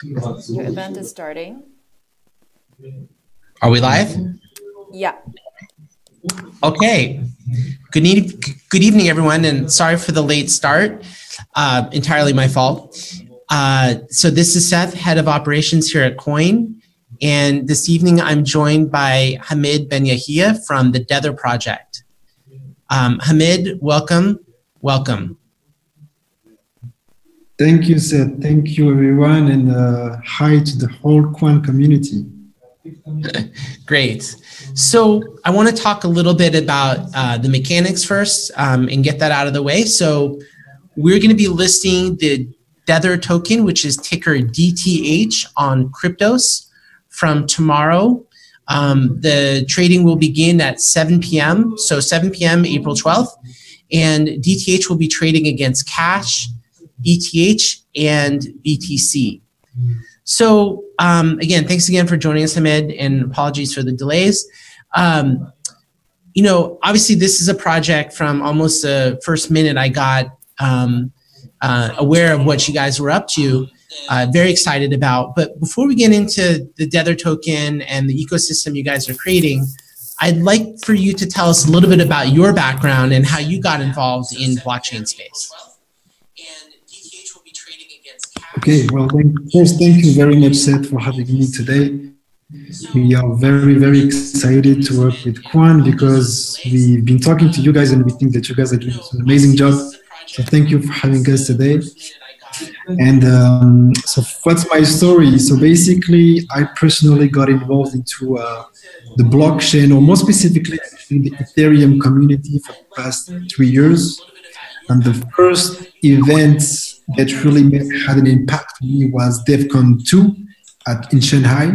Your event is starting. Are we live? Yeah. Okay. Good evening, everyone, and sorry for the late start. Entirely my fault. So this is Seth, Head of Operations here at QUOINE, and this evening I'm joined by Hamid Benyahia from the Dether project. Hamid, welcome. Welcome. Thank you, Seth. Thank you, everyone, and hi to the whole QUOINE community. Great. So I want to talk a little bit about the mechanics first and get that out of the way. So we're going to be listing the Dether token, which is ticker DTH on Cryptos from tomorrow. The trading will begin at 7 p.m. So 7 p.m. April 12th. And DTH will be trading against Cash, ETH, and BTC. So again, thanks again for joining us, Hamid, and apologies for the delays. You know, obviously this is a project from almost the first minute I got aware of what you guys were up to, very excited about. But before we get into the Dether token and the ecosystem you guys are creating, I'd like for you to tell us a little bit about your background and how you got involved in blockchain space. Okay, well, first, thank you very much, Seth, for having me today. We are very, very excited to work with QUOINE because we've been talking to you guys and we think that you guys are doing an amazing job. So thank you for having us today. And so what's my story? So basically, I personally got involved into the blockchain, or more specifically, actually, the Ethereum community for the past 3 years. And the first event that really had an impact on me was DevCon 2 in Shanghai,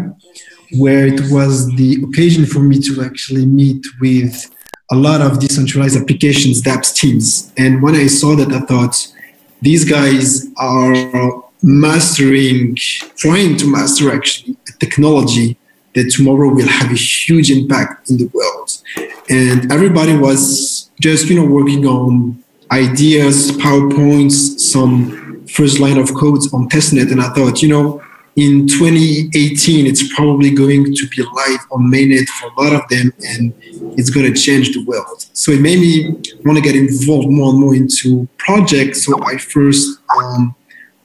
where it was the occasion for me to actually meet with a lot of decentralized applications, dApps teams. And when I saw that, I thought, these guys are trying to master actually a technology that tomorrow will have a huge impact in the world. And everybody was just, working on ideas, PowerPoints, some first line of codes on testnet. And I thought, in 2018, it's probably going to be live on mainnet for a lot of them, and it's going to change the world. So it made me want to get involved more and more into projects. So I first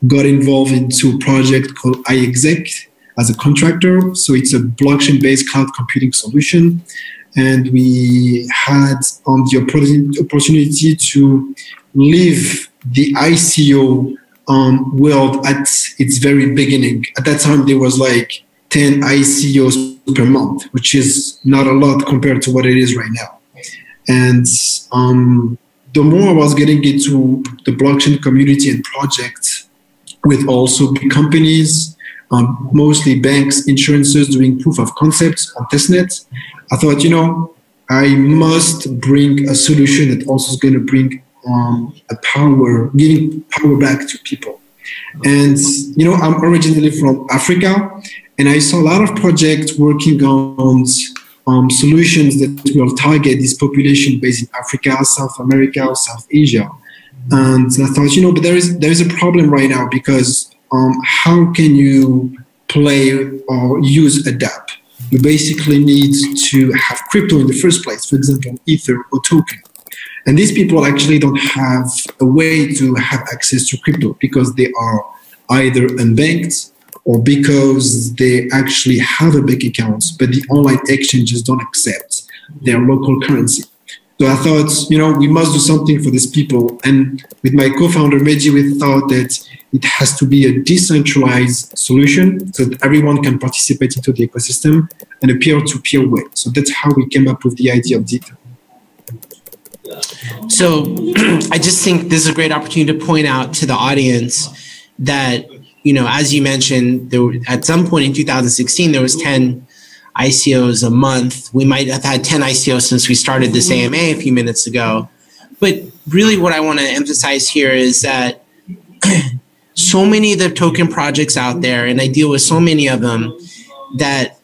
got involved into a project called iExec as a contractor. So it's a blockchain-based cloud computing solution. And we had the opportunity to live the ICO world at its very beginning. At that time, there was like 10 ICOs per month, which is not a lot compared to what it is right now. And the more I was getting into the blockchain community and projects with also big companies, mostly banks, insurances doing proof of concepts on testnet, I thought, I must bring a solution that also is going to bring giving power back to people. And, I'm originally from Africa, and I saw a lot of projects working on solutions that will target this population based in Africa, South America, or South Asia. And I thought, but there is a problem right now because how can you play or use a dApp? You basically need to have crypto in the first place, for example, Ether or token. And these people actually don't have a way to have access to crypto because they are either unbanked or because they actually have a bank account, but the online exchanges don't accept their local currency. So I thought, we must do something for these people. And with my co-founder, Meji, we thought that it has to be a decentralized solution so that everyone can participate into the ecosystem in a peer-to-peer way. So that's how we came up with the idea of Dether. So I just think this is a great opportunity to point out to the audience that, as you mentioned, at some point in 2016, there was 10 ICOs a month. We might have had 10 ICOs since we started this AMA a few minutes ago. But really what I want to emphasize here is that so many of the token projects out there, and I deal with so many of them, that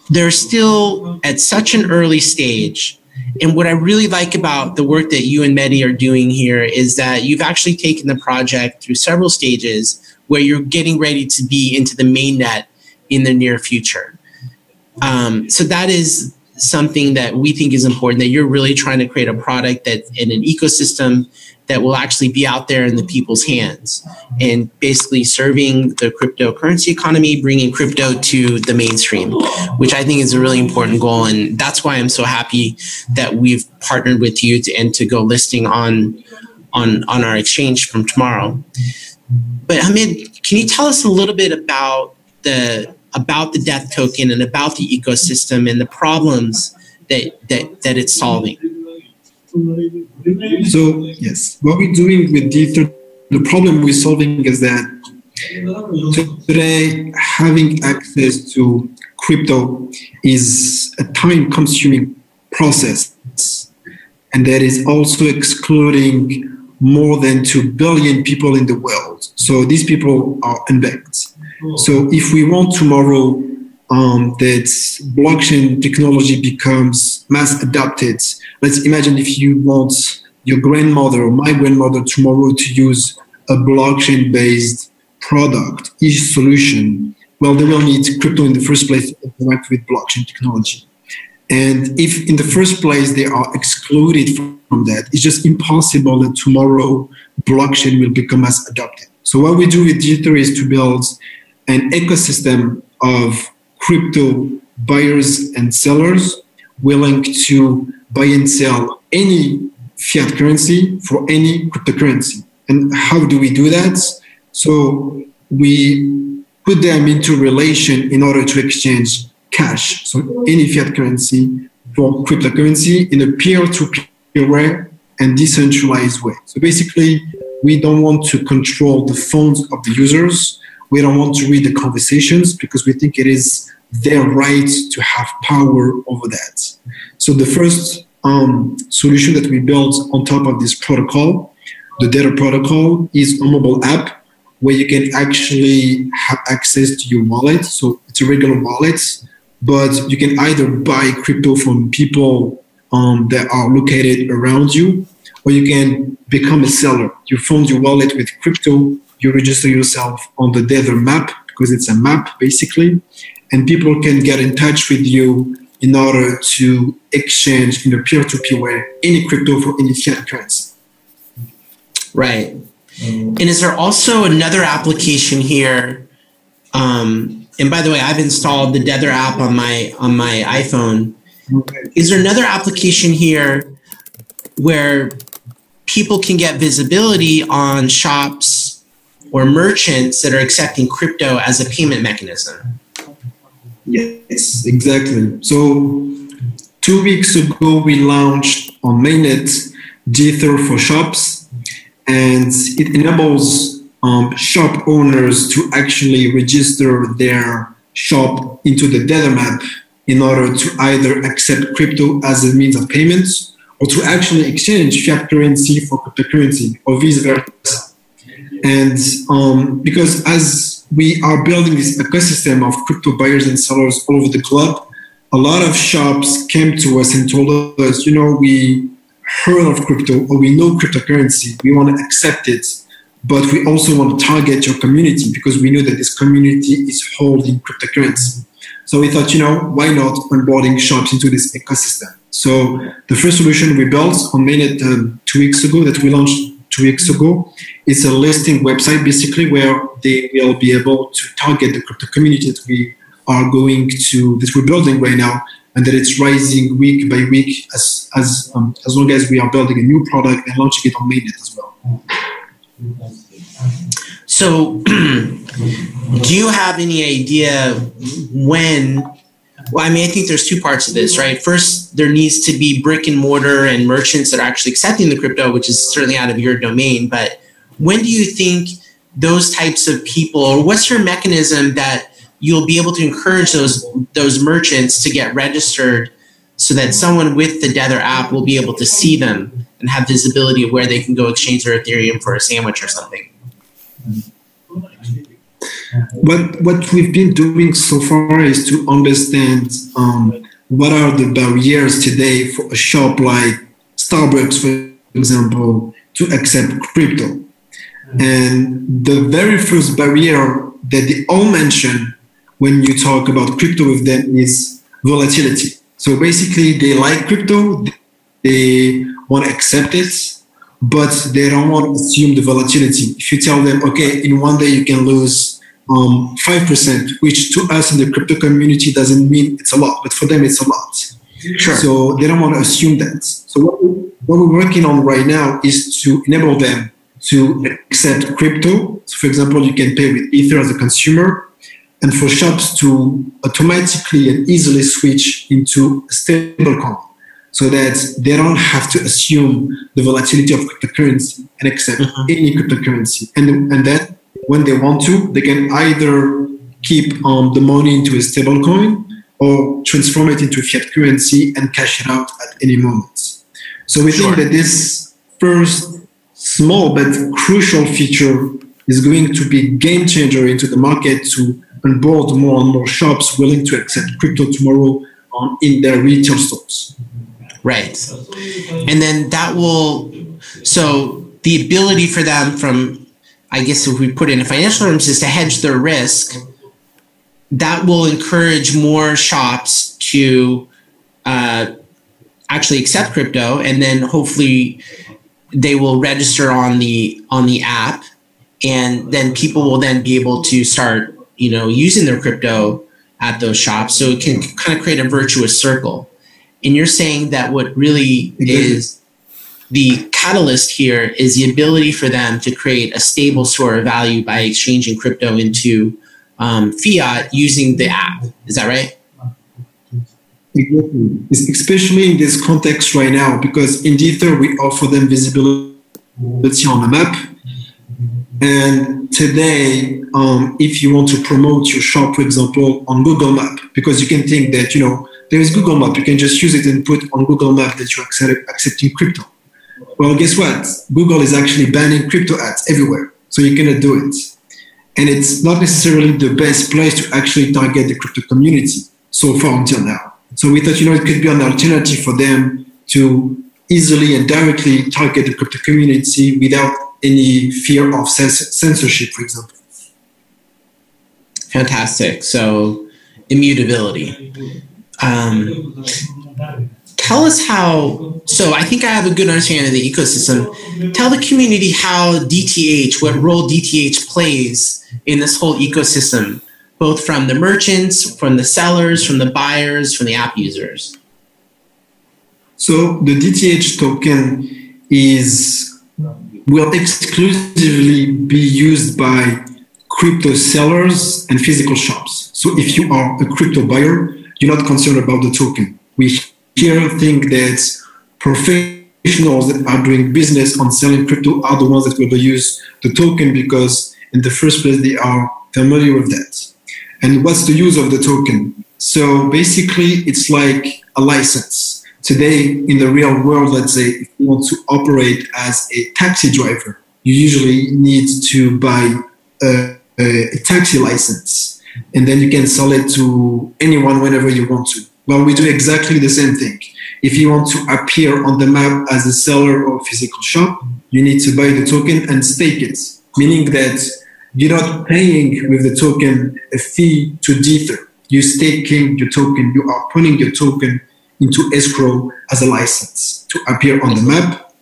they're still at such an early stage. And what I really like about the work that you and Mehdi are doing here is that you've actually taken the project through several stages where you're getting ready to be into the mainnet in the near future. So that is something that we think is important, that you're really trying to create a product that in an ecosystem that will actually be out there in the people's hands and basically serving the cryptocurrency economy, bringing crypto to the mainstream, which I think is a really important goal. And that's why I'm so happy that we've partnered with you to go listing on our exchange from tomorrow. But Hamid, can you tell us a little bit about the Deth token and about the ecosystem and the problems that it's solving? So yes, what we're doing with Dether, the problem we're solving is that today having access to crypto is a time-consuming process, and that is also excluding more than 2 billion people in the world. So these people are unbanked. So if we want tomorrow that blockchain technology becomes mass adopted, let's imagine if you want your grandmother or my grandmother tomorrow to use a blockchain-based product, each solution, well, they will need crypto in the first place to interact with blockchain technology. And if in the first place they are excluded from that, it's just impossible that tomorrow blockchain will become mass adopted. So what we do with Dether is to build an ecosystem of crypto buyers and sellers willing to buy and sell any fiat currency for any cryptocurrency. And how do we do that? So we put them into relation in order to exchange cash, so any fiat currency for cryptocurrency in a peer-to-peer way and decentralized way. So basically, we don't want to control the phones of the users. We don't want to read the conversations because we think it is their right to have power over that. So the first solution that we built on top of this protocol, the Dether protocol, is a mobile app where you can actually have access to your wallet. So it's a regular wallet, but you can either buy crypto from people that are located around you, or you can become a seller. You fund your wallet with crypto, you register yourself on the Dether map, because it's a map basically, and people can get in touch with you in order to exchange in a peer-to-peer way any crypto for any fiat currency. Right. And is there also another application here? And by the way, I've installed the Dether app on my iPhone. Is there another application here where people can get visibility on shops or merchants that are accepting crypto as a payment mechanism? Yes, exactly. So 2 weeks ago, we launched on mainnet Dether for shops, and it enables shop owners to actually register their shop into the Dether map in order to either accept crypto as a means of payments or to actually exchange fiat currency for cryptocurrency or vice versa. And because as we are building this ecosystem of crypto buyers and sellers all over the globe, a lot of shops came to us and told us, you know, we heard of crypto or we know cryptocurrency, we want to accept it, but we also want to target your community because we know that this community is holding cryptocurrency. So we thought, you know, why not onboarding shops into this ecosystem? So the first solution we built on mainnet 2 weeks ago, that we launched 2 weeks ago, is a listing website basically where they will be able to target the crypto community that we're building right now, and that it's rising week by week as long as we are building a new product and launching it on mainnet as well. So do you have any idea when? Well, I mean, I think there's two parts of this, right? First, there needs to be brick and mortar and merchants that are actually accepting the crypto, which is certainly out of your domain. But when do you think those types of people, or what's your mechanism that you'll be able to encourage those merchants to get registered so that someone with the Dether app will be able to see them and have visibility of where they can go exchange their Ethereum for a sandwich or something? What we've been doing so far is to understand what are the barriers today for a shop like Starbucks, for example, to accept crypto. And the very first barrier that they all mention when you talk about crypto with them is volatility. So basically, they like crypto, they want to accept it, but they don't want to assume the volatility. If you tell them, okay, in one day you can lose 5%, which to us in the crypto community doesn't mean it's a lot, but for them it's a lot. Sure. So they don't want to assume that. So what we're working on right now is to enable them to accept crypto. So for example, you can pay with Ether as a consumer, and for shops to automatically and easily switch into a stablecoin, so that they don't have to assume the volatility of cryptocurrency and accept any cryptocurrency. And then when they want to, they can either keep the money into a stablecoin or transform it into fiat currency and cash it out at any moment. So we think that this first small but crucial feature is going to be a game changer into the market to onboard more and more shops willing to accept crypto tomorrow in their retail stores. Right. And then that will, so the ability for them from, I guess if we put it in financial terms, is to hedge their risk. That will encourage more shops to actually accept crypto, and then hopefully they will register on the app, and then people will then be able to start, using their crypto at those shops. So it can kind of create a virtuous circle. And you're saying that what really is the catalyst here is the ability for them to create a stable store of value by exchanging crypto into fiat using the app. Is that right? Exactly. Especially in this context right now, because in Dether we offer them visibility on the map. And today, if you want to promote your shop, for example, on Google Map, because you can think that, there is Google Map, you can just use it and put on Google Map that you're accepting crypto. Well, guess what? Google is actually banning crypto ads everywhere. So you cannot do it. And it's not necessarily the best place to actually target the crypto community so far until now. So we thought, it could be an alternative for them to easily and directly target the crypto community without any fear of censorship, for example. Fantastic. So immutability. Tell us how, so I think I have a good understanding of the ecosystem. Tell the community how DTH, what role DTH plays in this whole ecosystem, both from the merchants, from the sellers, from the buyers, from the app users. So the DTH token will exclusively be used by crypto sellers and physical shops. So if you are a crypto buyer, you're not concerned about the token. We here think that professionals that are doing business on selling crypto are the ones that will use the token, because in the first place they are familiar with that. And what's the use of the token? So basically it's like a license. Today in the real world, let's say if you want to operate as a taxi driver, you usually need to buy a taxi license, and then you can sell it to anyone whenever you want to. Well, we do exactly the same thing. If you want to appear on the map as a seller or physical shop, you need to buy the token and stake it, meaning that you're not paying with the token a fee to Dether. You're staking your token. You are putting your token into escrow as a license to appear on the map.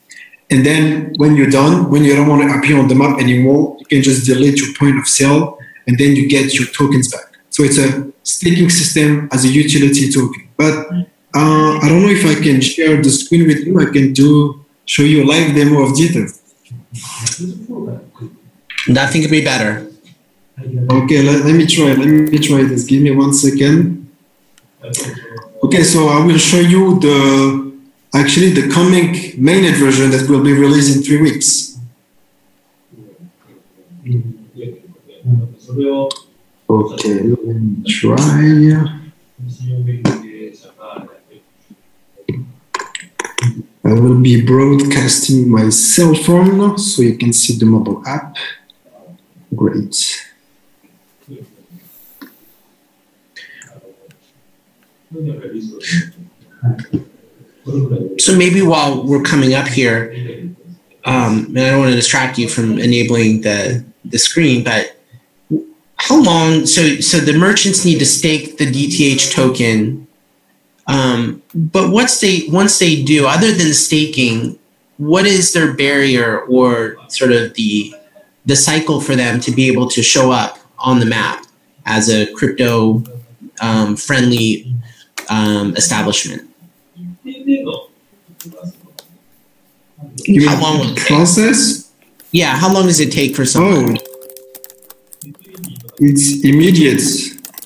And then when you're done, when you don't want to appear on the map anymore, you can just delete your point of sale, and then you get your tokens back. So it's a staking system as a utility token. But I don't know if I can share the screen with you. I can show you a live demo of Dether. Nothing could be better. Okay, let me try this. Give me 1 second. Okay, so I will show you the coming mainnet version that will be released in 3 weeks. Okay, let me try. I will be broadcasting my cell phone so you can see the mobile app. Great. So maybe while we're coming up here, and I don't want to distract you from enabling the screen, but how long, so the merchants need to stake the DTH token, but once they do, other than staking, what is their barrier or sort of the cycle for them to be able to show up on the map as a crypto friendly establishment? How long will it process? Yeah, how long does it take for someone? Oh, it's immediate.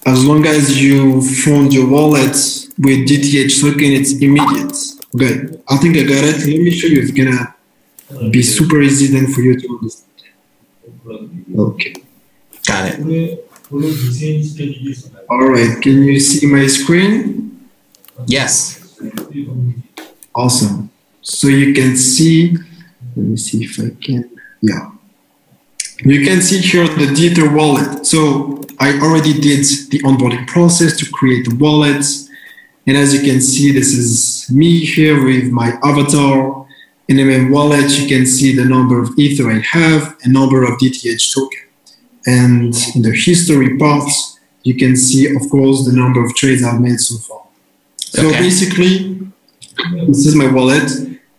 As long as you fund your wallet with DTH token, it's immediate. Okay, I think I got it. Let me show you. It's gonna be super easy then for you to understand. Okay. Got it. All right. Can you see my screen? Yes. Awesome. So you can see, let me see if I can, yeah. You can see here the Dether wallet. So I already did the onboarding process to create the wallet. And as you can see, this is me here with my avatar. In the main wallet, you can see the number of Ether I have, a number of DTH token. And in the history part, you can see, of course, the number of trades I've made so far. So basically, this is my wallet.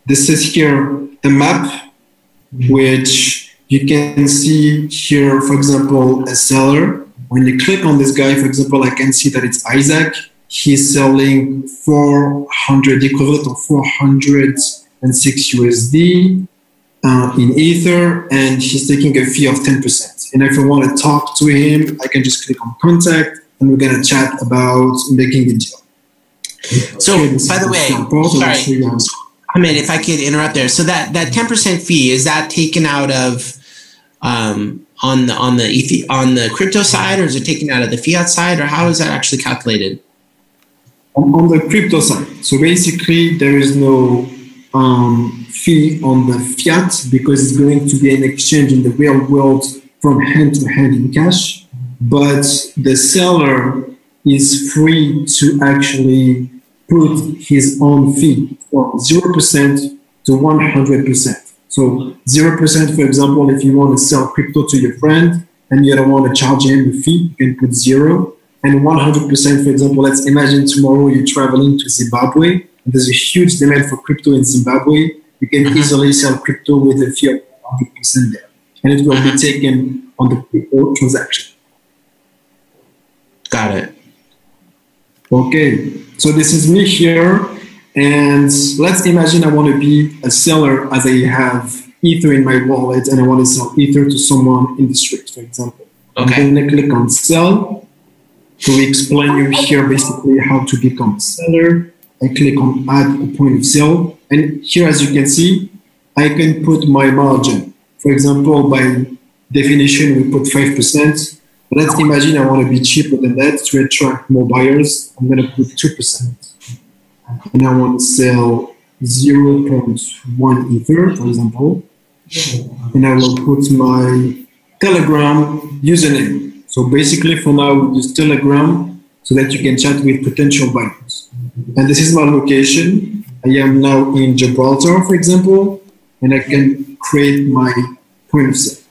This is here a map, which you can see here, for example, a seller. When you click on this guy, for example, I can see that it's Isaac. He's selling 400 equivalent of 406 USD in Ether, and he's taking a fee of 10%. And if I want to talk to him, I can just click on contact, and we're going to chat about making a deal. So, by the way, sorry, Hamid, if I could interrupt there. So that 10% fee, is that taken out of on the crypto side, or is it taken out of the fiat side, or how is that actually calculated? On the crypto side. So basically, there is no fee on the fiat because it's going to be an exchange in the real world from hand to hand in cash. But the seller is free to actually put his own fee from 0% to 100%. So 0%, for example, if you want to sell crypto to your friend and you don't want to charge him the fee, you can put 0. And 100%, for example, let's imagine tomorrow you're traveling to Zimbabwe, and there's a huge demand for crypto in Zimbabwe. You can easily sell crypto with a fee of 100% there. And it will be taken on the crypto transaction. Got it. Okay, so this is me here. And let's imagine I want to be a seller as I have Ether in my wallet and I want to sell Ether to someone in the street, for example. Okay. I'm going to click on sell. To explain you here basically how to become a seller. I click on add a point of sale. And here, as you can see, I can put my margin. For example, by definition, we put 5%. But let's imagine I want to be cheaper than that to attract more buyers. I'm going to put 2%. And I want to sell 0.1 Ether, for example. And I will put my Telegram username. So basically for now, we use Telegram so that you can chat with potential buyers. And this is my location. I am now in Gibraltar, for example, and I can create my point of sale.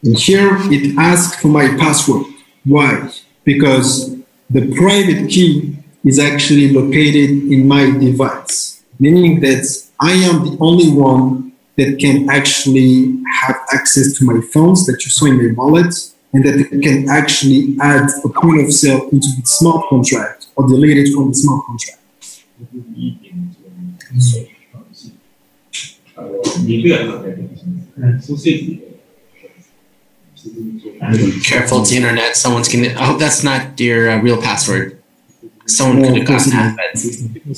And here it asks for my password. Why? Because the private key is actually located in my device, meaning that I am the only one that can actually have access to my funds that you saw in my wallet, and that can actually add a point of sale into the smart contract or delete it from the smart contract. Careful, it's the internet. Someone's gonna. I hope that's not your real password. Someone could have gotten that.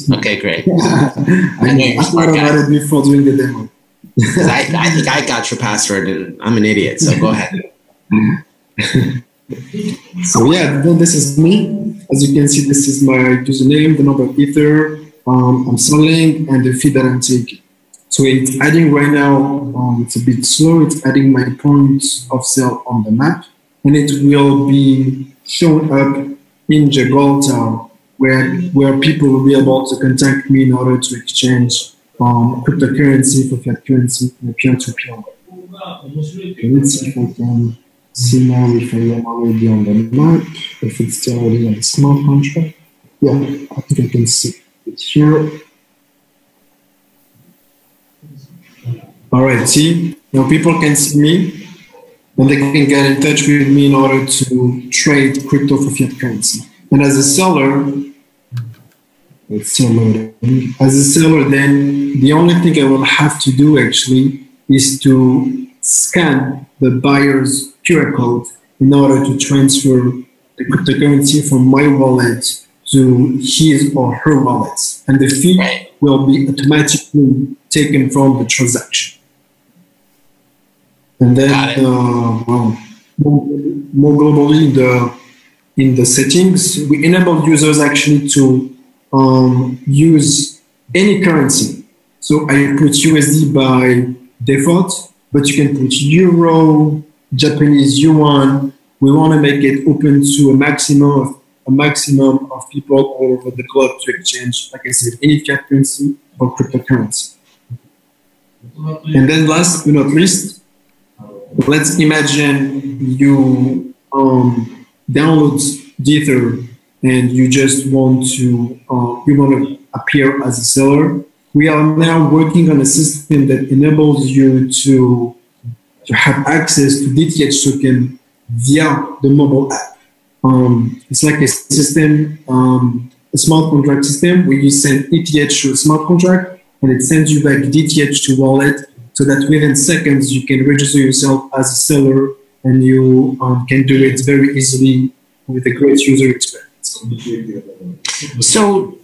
But, okay, great. I thought about it before doing the demo. I think I got your password, and I'm an idiot. So go ahead. So yeah, then this is me. As you can see, this is my username, the number of Ether I'm selling, and the fee that I'm taking. So it's adding right now, it's a bit slow, it's adding my points of sale on the map, and it will be shown up in Gibraltar where people will be able to contact me in order to exchange cryptocurrency for fiat currency in a peer-to-peer way. Okay, let's see if I can see now if I am already on the map, if it's still already on the smart contract. Yeah, I think I can see it here. All right, see, now people can see me and they can get in touch with me in order to trade crypto for fiat currency. And as a seller, it's still loading. As a seller, then the only thing I will have to do actually is to scan the buyer's QR code in order to transfer the cryptocurrency from my wallet to his or her wallet. And the fee will be automatically taken from the transaction. And then, well, more globally, in the settings, we enable users actually to use any currency. So I put USD by default, but you can put Euro, Japanese yuan. We want to make it open to a maximum of people all over the globe to exchange, like I said, any fiat currency or cryptocurrency. And then last but not least, let's imagine you download Dether and you just want to appear as a seller. We are now working on a system that enables you to have access to DTH token via the mobile app. It's like a system, a smart contract system where you send ETH to a smart contract and it sends you back DTH to wallet, so that within seconds you can register yourself as a seller and you can do it very easily with a great user experience. So,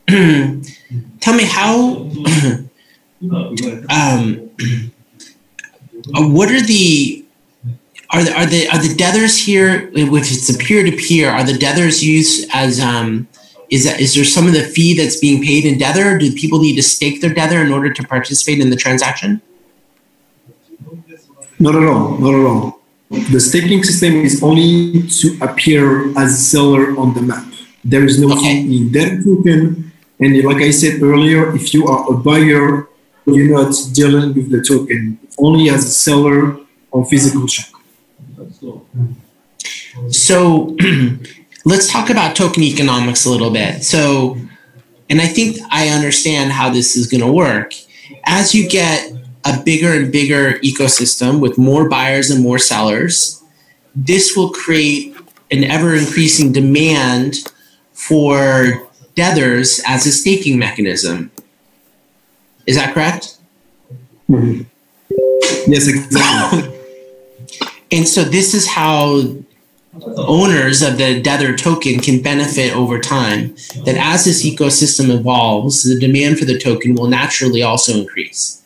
tell me how. What are the Dethers here? If it's a peer-to-peer, are the Dethers used as is there some of the fee that's being paid in Dether? Do people need to stake their Dether in order to participate in the transaction? Not at all. Not at all. The staking system is only to appear as a seller on the map. There is no fee in Dether token. And like I said earlier, if you are a buyer, you're not dealing with the token, only as a seller on physical check. So let's talk about token economics a little bit. So, and I think I understand how this is going to work. As you get a bigger and bigger ecosystem with more buyers and more sellers, this will create an ever-increasing demand for Dethers as a staking mechanism. Is that correct? Mm-hmm. Yes, exactly. And so this is how owners of the Dether token can benefit over time, that as this ecosystem evolves, the demand for the token will naturally also increase.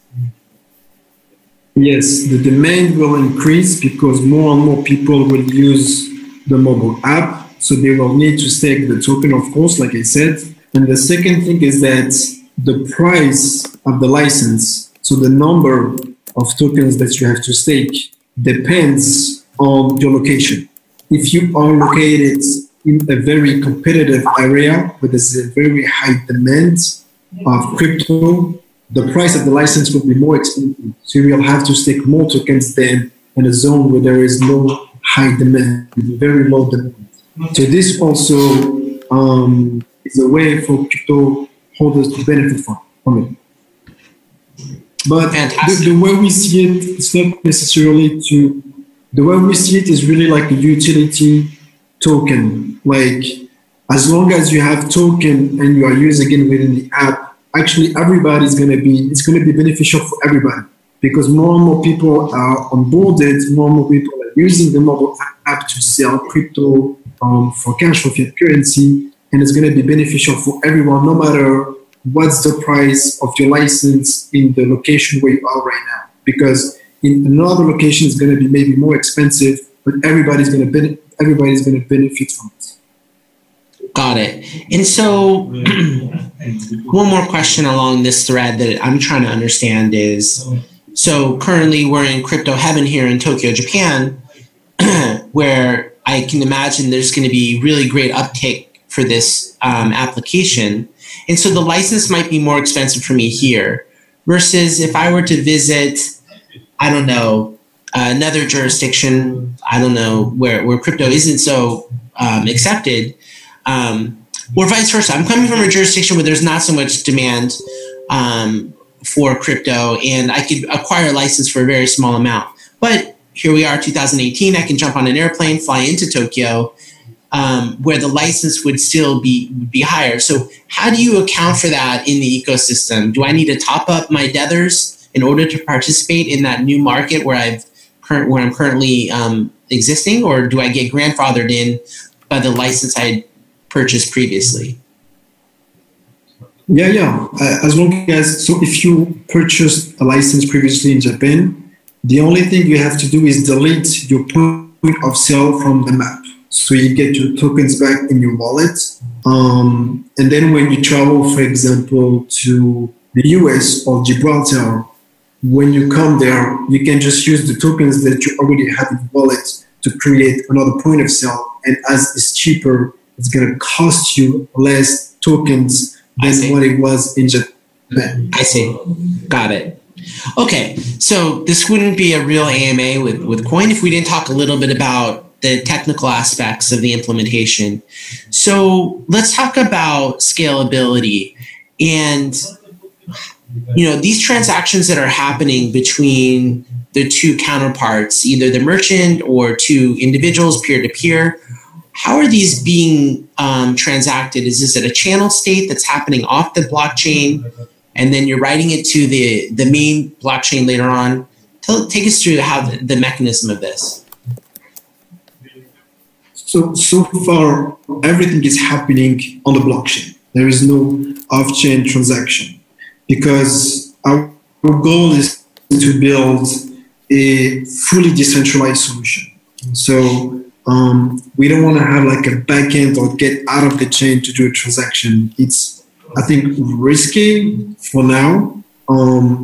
Yes, the demand will increase because more and more people will use the mobile app. So they will need to stake the token, of course, like I said. And the second thing is that the price of the license, so the number of tokens that you have to stake, depends on your location. If you are located in a very competitive area where there's a very high demand of crypto, the price of the license will be more expensive. So you will have to stake more tokens than in a zone where there is no high demand, very low demand. So this also is a way for crypto holders to benefit from it. But the way we see it, it's not necessarily to, the way we see it is really like a utility token. Like, as long as you have token and you are using it within the app, actually everybody's going to be, it's going to be beneficial for everybody, because more and more people are onboarded, more and more people are using the mobile app to sell crypto for cash, for fiat currency, and it's going to be beneficial for everyone, no matter what's the price of your license in the location where you are right now. Because in another location, it's going to be maybe more expensive, but everybody's going to benefit from it. Got it. And so one more question along this thread that I'm trying to understand is, so currently we're in crypto heaven here in Tokyo, Japan, where I can imagine there's going to be really great uptake for this application. And so the license might be more expensive for me here versus if I were to visit, I don't know, another jurisdiction, I don't know, where crypto isn't so accepted, or vice versa. I'm coming from a jurisdiction where there's not so much demand for crypto, and I could acquire a license for a very small amount. But here we are, 2018, I can jump on an airplane, fly into Tokyo, where the license would still be higher. So how do you account for that in the ecosystem? Do I need to top up my Dethers in order to participate in that new market where I'm currently existing, or do I get grandfathered in by the license I purchased previously? Yeah. As long as, so if you purchased a license previously in Japan, the only thing you have to do is delete your point of sale from the map. So you get your tokens back in your wallet. And then when you travel, for example, to the US or Gibraltar, when you come there, you can just use the tokens that you already have in your wallet to create another point of sale. And as it's cheaper, it's going to cost you less tokens than what it was in Japan. I see. Got it. Okay, so this wouldn't be a real AMA with QUOINE if we didn't talk a little bit about the technical aspects of the implementation. So let's talk about scalability and, these transactions that are happening between the two counterparts, either the merchant or two individuals peer-to-peer. How are these being transacted? Is this at a channel state that's happening off the blockchain, and then you're writing it to the main blockchain later on? Take us through how the mechanism of this. So far, everything is happening on the blockchain. There is no off-chain transaction because our goal is to build a fully decentralized solution. So we don't want to have like a backend or get out of the chain to do a transaction. It's, I think, risky for now.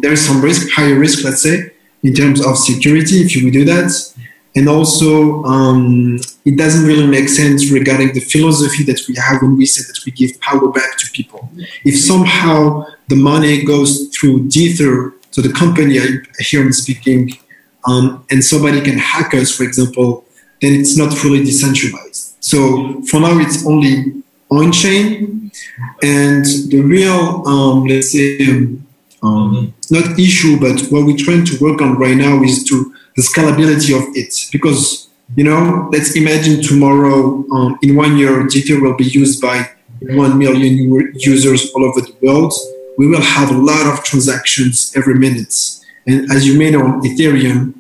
There's some risk, higher risk, let's say, in terms of security if you do that. And also, it doesn't really make sense regarding the philosophy that we have when we say that we give power back to people. If somehow the money goes through Dether, so the company I hear him speaking, and somebody can hack us, for example, then it's not fully decentralized. So for now, it's only on-chain. And the real, let's say, not issue, but what we're trying to work on right now is the scalability of it. Because, let's imagine tomorrow, in 1 year, Dether will be used by 1 million users all over the world. We will have a lot of transactions every minute. And as you may know, on Ethereum,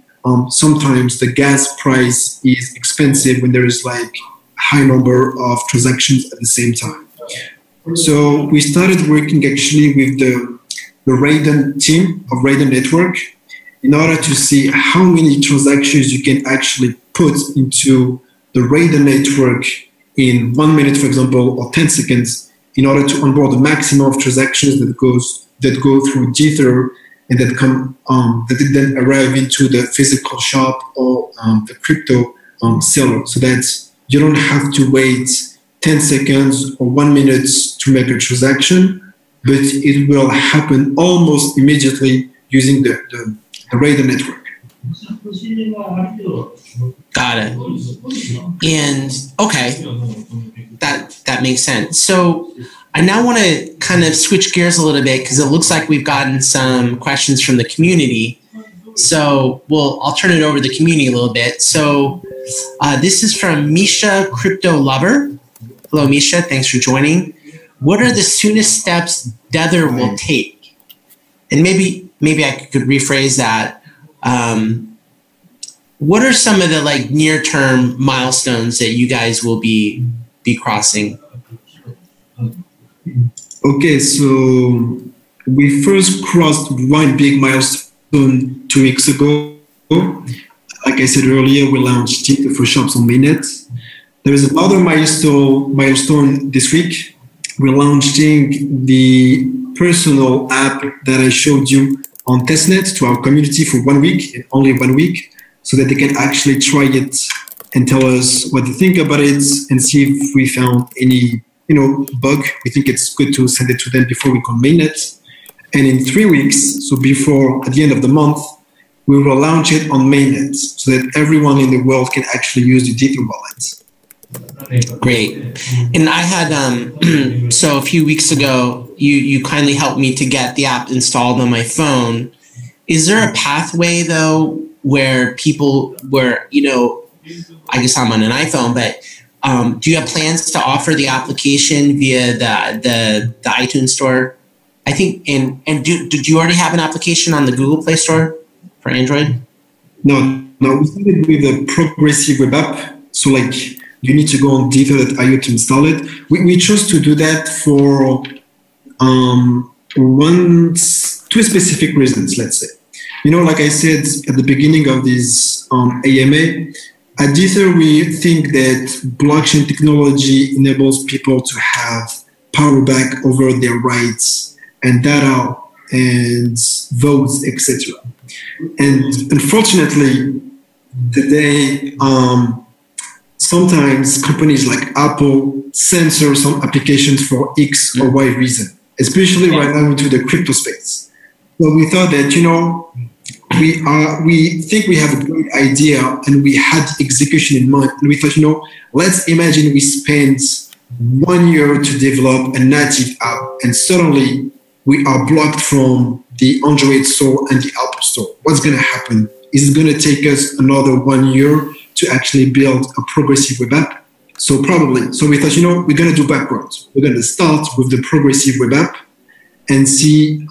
sometimes the gas price is expensive when there is like a high number of transactions at the same time. So we started working actually with the Raiden team of Raiden Network in order to see how many transactions you can actually put into the Raiden network in 1 minute, for example, or 10 seconds, in order to onboard the maximum of transactions that go through Dether and that then arrive into the physical shop or the crypto seller, so that you don't have to wait 10 seconds or 1 minute to make a transaction, but it will happen almost immediately using the Raiden network. Got it. And okay, that makes sense. So I now want to kind of switch gears a little bit because it looks like we've gotten some questions from the community. So I'll turn it over to the community a little bit. So this is from Misha Crypto Lover. Hello, Misha. Thanks for joining. What are the soonest steps Dether will take? And maybe I could rephrase that. What are some of the like near-term milestones that you guys will be crossing? Okay, so we first crossed one big milestone 2 weeks ago. Like I said earlier, we launched Dether for shops on mainnet. There is another milestone this week. We're launching the personal app that I showed you on testnet to our community for 1 week, only 1 week, so that they can actually try it and tell us what they think about it and see if we found any bug, we think it's good to send it to them before we go mainnet. And in 3 weeks, so at the end of the month, we will launch it on mainnet so that everyone in the world can actually use the Dether wallet. Great. And I had, so a few weeks ago, you kindly helped me to get the app installed on my phone. Is there a pathway, though, where I guess I'm on an iPhone, but do you have plans to offer the application via the iTunes store? I think, and do you already have an application on the Google Play Store for Android? No, we started with a progressive web app. So you need to go on Dether.io to install it. We chose to do that for two specific reasons, let's say. Like I said at the beginning of this AMA, at Dether, we think that blockchain technology enables people to have power back over their rights and data and votes, etc. And unfortunately, today, sometimes companies like Apple censor some applications for X or Y reason, especially right now into the crypto space. So we thought that, we think we have a great idea and we had execution in mind. And we thought, let's imagine we spent 1 year to develop a native app and suddenly we are blocked from the Android store and the Apple store. What's going to happen? Is it going to take us another 1 year to actually build a progressive web app? So probably. So we thought, we're going to do backwards. We're going to start with the progressive web app and see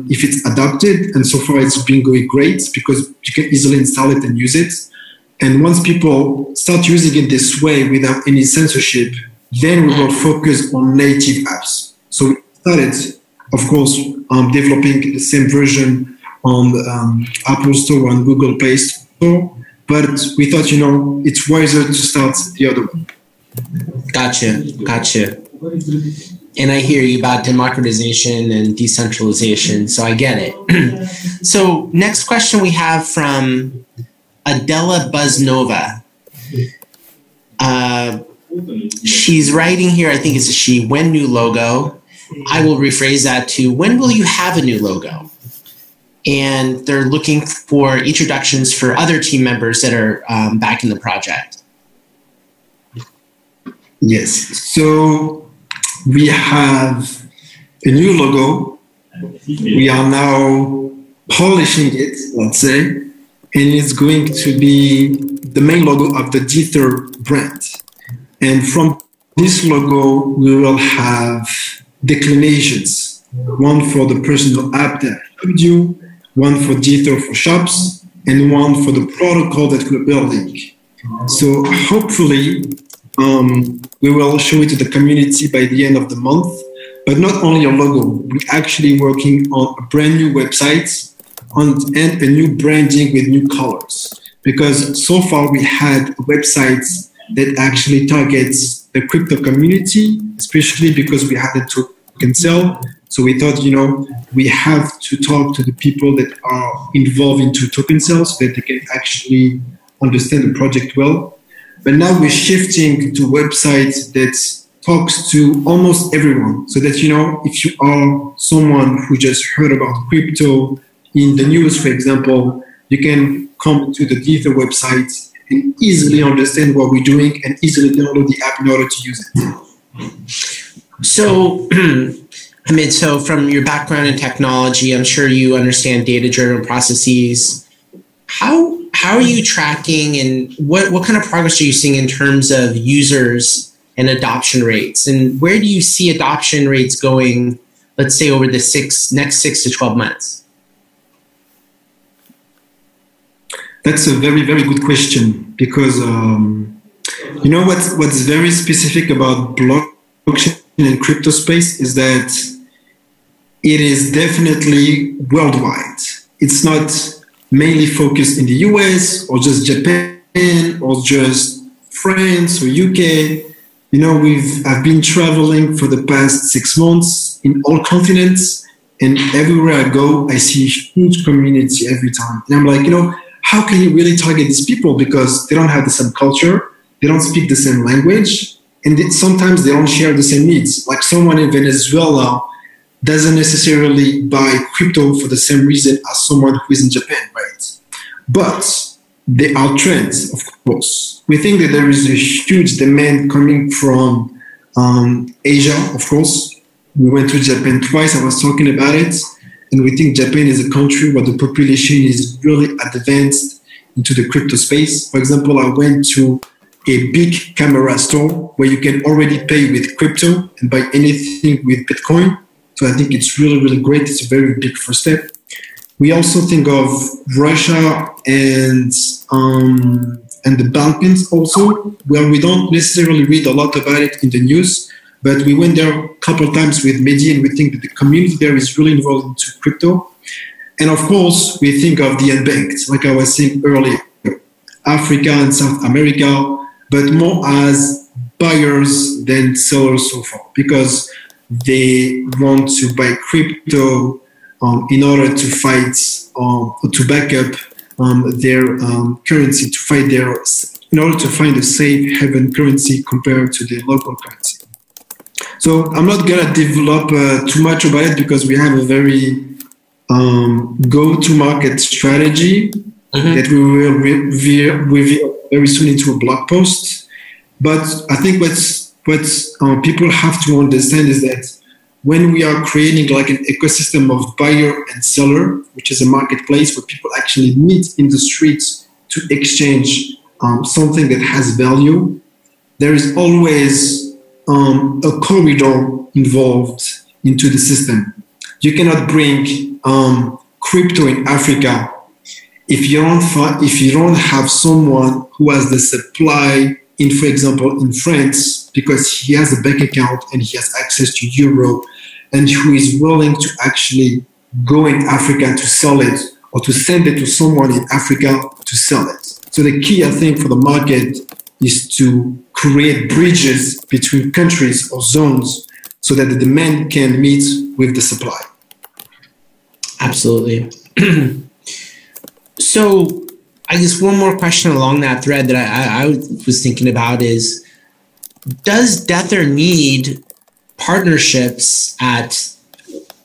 if it's adopted. And so far it's been going great because you can easily install it and use it. And once people start using it this way without any censorship, then we will focus on native apps. So we started, of course, developing the same version on the Apple Store and Google Play Store. But we thought, it's wiser to start the other one. Gotcha. And I hear you about democratization and decentralization, so I get it. So next question we have from Adela Buznova. She's writing here, I think it's a she, when new logo? I will rephrase that to, when will you have a new logo? And they're looking for introductions for other team members that are back in the project. Yes, so we have a new logo. We are now polishing it, let's say, and it's going to be the main logo of the Dether brand. And from this logo, we will have declinations, one for the personal app that I showed you, one for Dether for shops, and one for the protocol that we're building. So hopefully, we will show it to the community by the end of the month. But not only a logo, we're actually working on a brand new website and a new branding with new colors. Because so far we had websites that actually targets the crypto community, especially because we had a token sale. So we thought, we have to talk to the people that are involved into token sales so that they can actually understand the project well. But now we're shifting to websites that talks to almost everyone. So that, if you are someone who just heard about crypto in the news, for example, you can come to the Dether website and easily understand what we're doing and easily download the app in order to use it. So, Hamid, so from your background in technology, I'm sure you understand data-driven processes. How are you tracking and what kind of progress are you seeing in terms of users and adoption rates? And where do you see adoption rates going, let's say, over the next 6 to 12 months? That's a very, very good question because, what's very specific about blockchain and crypto space is that it is definitely worldwide. It's not mainly focused in the US or just Japan or just France or UK. I've been traveling for the past 6 months in all continents, and everywhere I go, I see a huge community every time. And I'm like, how can you really target these people? Because they don't have the same culture, they don't speak the same language, and sometimes they don't share the same needs. Like someone in Venezuela doesn't necessarily buy crypto for the same reason as someone who is in Japan, right? But there are trends, of course. We think that there is a huge demand coming from Asia, of course. We went to Japan twice, I was talking about it, and we think Japan is a country where the population is really advanced into the crypto space. For example, I went to a big camera store where you can already pay with crypto and buy anything with Bitcoin. So I think it's really, really great. It's a very big first step. We also think of Russia and the Balkans also, where we don't necessarily read a lot about it in the news, but we went there a couple of times with Mehdi, and we think that the community there is really involved into crypto. And of course, we think of the unbanked, like I was saying earlier, Africa and South America, but more as buyers than sellers so far, because they want to buy crypto in order to fight or to back up their currency, in order to find a safe haven currency compared to the local currency. So I'm not gonna develop too much about it because we have a very go-to-market strategy that we will reveal very soon into a blog post. But I think what people have to understand is that when we are creating like an ecosystem of buyer and seller, which is a marketplace where people actually meet in the streets to exchange something that has value, there is always a corridor involved into the system. You cannot bring crypto in Africa if you don't have someone who has the supply in, for example, in France, because he has a bank account and he has access to euro, and who is willing to actually go in Africa to sell it or to send it to someone in Africa to sell it. So the key, I think, for the market is to create bridges between countries or zones so that the demand can meet with the supply. Absolutely. So I guess one more question along that thread that I was thinking about is, does Dether need partnerships at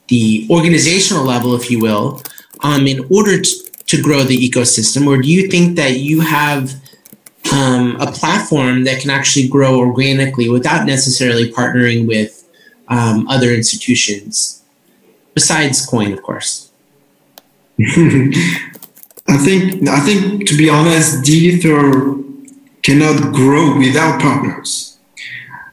the organizational level, if you will, in order to grow the ecosystem? Or do you think that you have a platform that can actually grow organically without necessarily partnering with other institutions, besides QUOINE, of course? I think to be honest, Dether cannot grow without partners.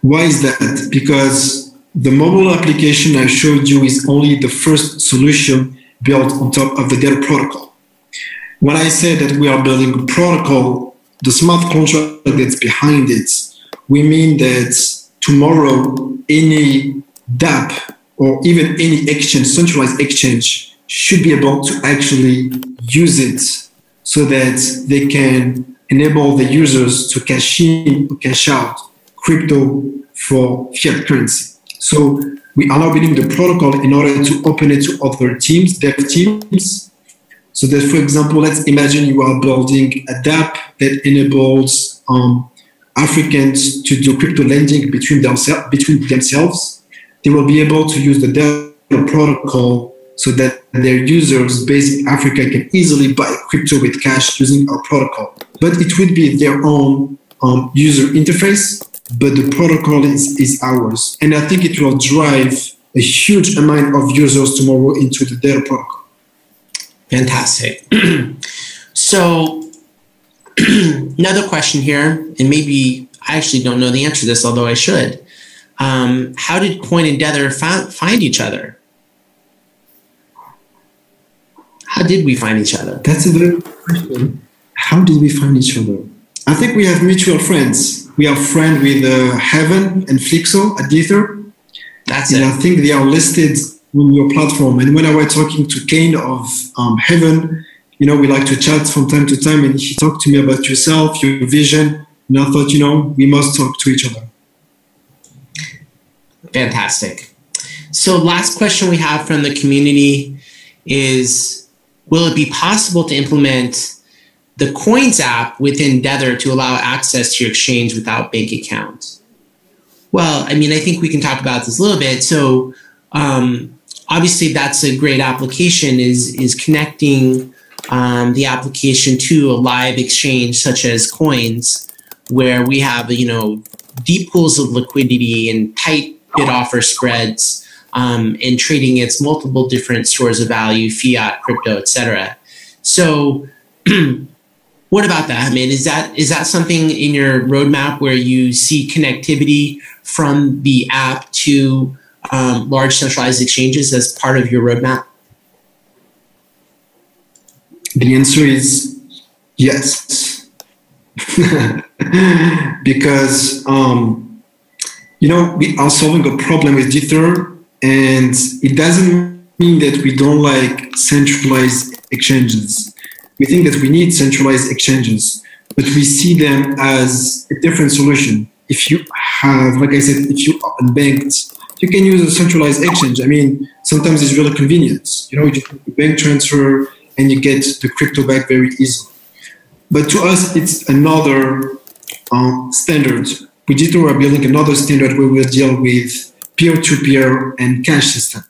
Why is that? Because the mobile application I showed you is only the first solution built on top of the Dether protocol. When I say that we are building a protocol, the smart contract that's behind it, we mean that tomorrow any DApp or even any exchange, centralized exchange, should be able to actually use it so that they can enable the users to cash in or cash out crypto for fiat currency. So we are now building the protocol in order to open it to other teams, dev teams. So that, for example, let's imagine you are building a DApp that enables Africans to do crypto lending between themselves. They will be able to use the Dether protocol so that their users based in Africa can easily buy crypto with cash using our protocol. But it would be their own user interface, but the protocol is ours. And I think it will drive a huge amount of users tomorrow into the Dether protocol. Fantastic. So another question here, and maybe I actually don't know the answer to this, although I should. How did QUOINE and Dether find each other? How did we find each other? That's a very good question. How did we find each other? I think we have mutual friends. We are friends with Heaven and Flixo at Dether. That's and it. I think they are listed on your platform. And when I was talking to Kane of Heaven, we like to chat from time to time, and he talked to me about yourself, your vision, and I thought, we must talk to each other. Fantastic. So last question we have from the community is, will it be possible to implement the QUOINES app within Dether to allow access to your exchange without bank accounts? Well, I mean, I think we can talk about this a little bit. So obviously that's a great application is connecting the application to a live exchange such as QUOINEs, where we have, deep pools of liquidity and tight bid offer spreads, and trading against multiple different stores of value, fiat, crypto, etc. So what about that, Hamid? Is that something in your roadmap where you see connectivity from the app to large centralized exchanges as part of your roadmap? The answer is yes. Because, we are solving a problem with Dether, and it doesn't mean that we don't like centralized exchanges. We think that we need centralized exchanges, but we see them as a different solution. If you have, like I said, if you are unbanked, you can use a centralized exchange. I mean, sometimes it's really convenient. You just do a bank transfer and you get the crypto back very easily. But to us, it's another standard. With Dether, we're building another standard where we'll deal with peer-to-peer and cash system.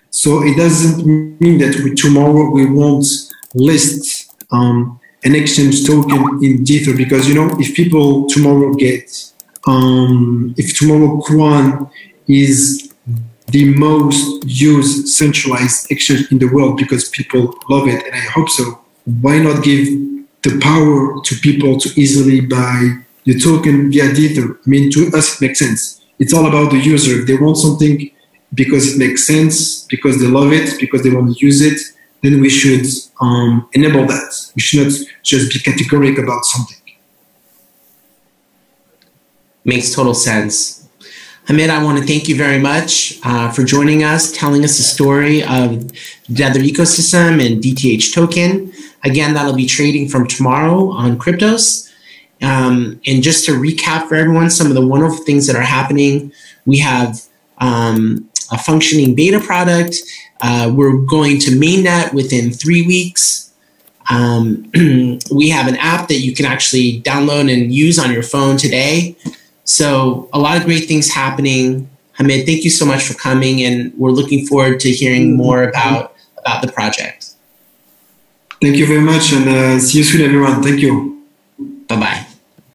So it doesn't mean that tomorrow we won't list an exchange token in Dether, because if people tomorrow if tomorrow QUOINE is the most used centralized exchange in the world because people love it, and I hope so, why not give the power to people to easily buy the token via Dether? I mean, to us, it makes sense. It's all about the user. If they want something because it makes sense, because they love it, because they want to use it, then we should enable that. We should not just be categorical about something. Makes total sense. Hamid, I want to thank you very much for joining us, telling us the story of the Dether ecosystem and DTH token. Again, that'll be trading from tomorrow on Cryptos. And just to recap for everyone, some of the wonderful things that are happening, we have a functioning beta product. We're going to mainnet within 3 weeks. We have an app that you can actually download and use on your phone today. So a lot of great things happening. Hamid, thank you so much for coming, and we're looking forward to hearing more about the project. Thank you very much, and see you soon, everyone. Thank you. Bye-bye.